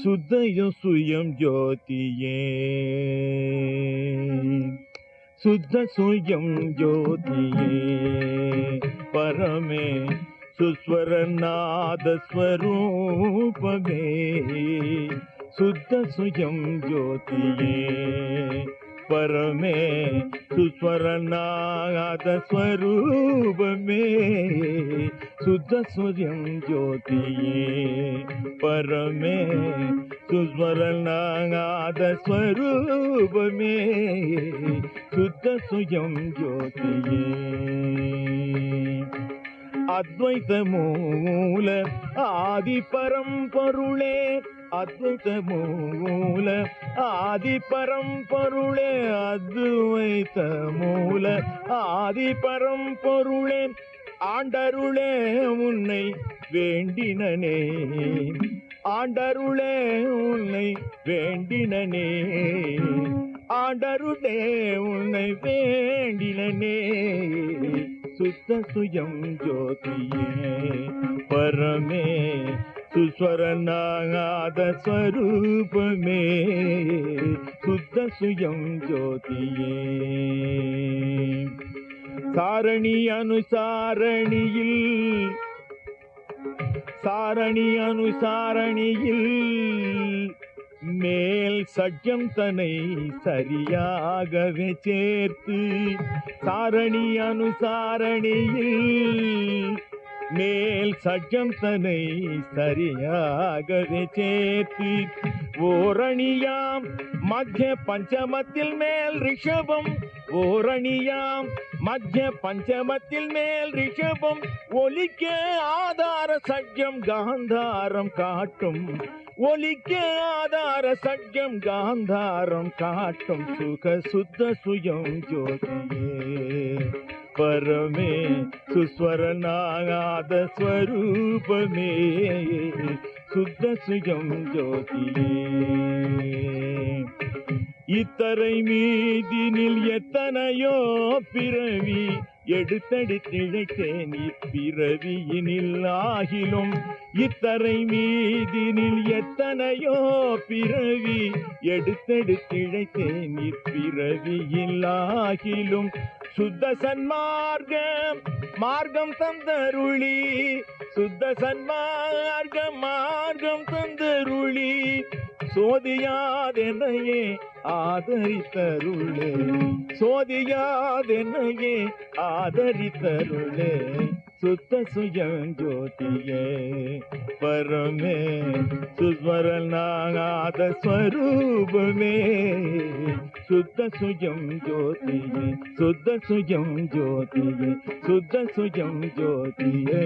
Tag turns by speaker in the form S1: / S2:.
S1: சுத்தயம் சுயம் ஜோதியே சுத்த சுயம் ஜோதியே பரமே சுஸ்வரநாத ஸ்வரூபமே சுத்த சுயம் ஜோதியே பரமே சுஸ்வரநாத ஸ்வரூபமே சுத்த சுயம் ஜோதியே பரமே சுஸ்வரநாத ஸ்வரூபமே சுத்த சுயம் ஜோதியே அத்வைத மூல ஆதி பரம்பொருளே அத்வைத மூல ஆதி பரம்பொருளே அத்வைத மூல ஆதி பரம்பொருளே ஆண்டருளே உன்னை வேண்டினனே ஆண்டருளே உன்னை வேண்டினனே ஆண்டருளே உன்னை வேண்டினனே சுத்த சுயம் ஜோதியே பரமே சுஸ்வரநாத ஸ்வரூபமே சுத்த சுயம் ஜோதியே சாரணி அனுசாரணியில் மேல் சட்யம் தன்னை சரியாகவே சேர்த்து சாரணி அனுசாரணியில் மேல் சட்யம் தன்னை சரியாகவே சேர்த்து ஓரணியாம் மத்திய பஞ்சமத்தில் மேல் ரிஷபம் ஓரணியாம் மத்திய பஞ்சமத்தில் மேல் ரிஷபம் ஒலிக்க ஆதார சட்யம் காந்தாரம் காட்டும் ஒலிக்க ஆதார சட்யம் காந்தாரம் காட்டும் சுக சுத்த சுயம் ஜோதியே பரமே சுஸ்வரநாத ஸ்வரூபமே சுத்த சுயம் ஜோதியே இத்தரை மீதினில் எத்தனையோ பிறவி எடுத்தடித்திழைத்தேன் இப்பிறவியினில் ஆகிலும் இத்தரை மீதினில் எத்தனையோ பிறவி எடுத்தெடுத்திழைத்தேன் இப்பிறவியில் ஆகிலும் சுத்த சன்மார்க்கம் மார்க்கம் தந்தருளி சுத்த சன்மார்க்கம் மார்க்கம் தந்தருளி சோதியாதென்னையே ஆதரித்தருளே சோதியாதென்னையே ஆதரித்தருளே சுத்த சுயம் ஜோதியே பரமே சுஸ்வரநாத ஸ்வரூபமே சுத்த சுயம் ஜோதியே சுத்த சுயம் ஜோதியே சுத்த சுயம் ஜோதியே